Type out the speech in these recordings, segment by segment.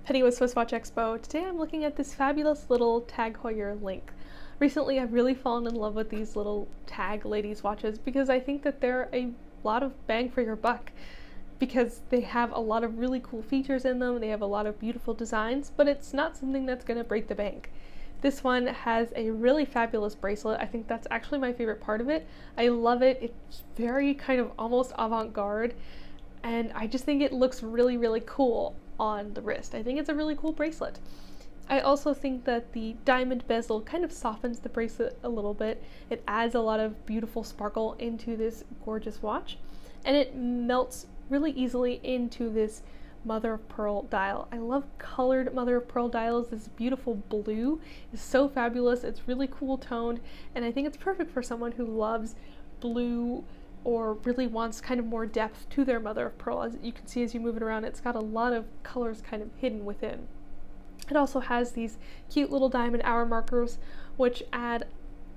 Penny with SwissWatchExpo. Today I'm looking at this fabulous little Tag Heuer Link. Recently I've really fallen in love with these little Tag ladies watches because I think that they're a lot of bang for your buck, because they have a lot of really cool features in them, they have a lot of beautiful designs, but it's not something that's going to break the bank. This one has a really fabulous bracelet. I think that's actually my favorite part of it. I love it. It's very kind of almost avant-garde, and I just think it looks really, really cool on the wrist. I think it's a really cool bracelet. I also think that the diamond bezel kind of softens the bracelet a little bit. It adds a lot of beautiful sparkle into this gorgeous watch, and it melts really easily into this mother of pearl dial. I love colored mother of pearl dials. This beautiful blue is so fabulous. It's really cool toned, and I think it's perfect for someone who loves blue or really wants kind of more depth to their mother of pearl. As you can see as you move it around, it's got a lot of colors kind of hidden within. It also has these cute little diamond hour markers which add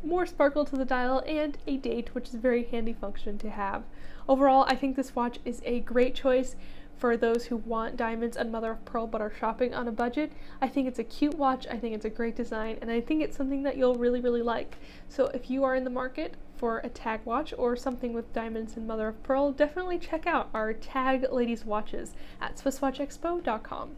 more sparkle to the dial, and a date, which is a very handy function to have. Overall, I think this watch is a great choice for those who want diamonds and mother of pearl but are shopping on a budget. I think it's a cute watch, I think it's a great design, and I think it's something that you'll really, really like. So if you are in the market for a Tag watch or something with diamonds and mother of pearl, definitely check out our Tag ladies watches at SwissWatchExpo.com.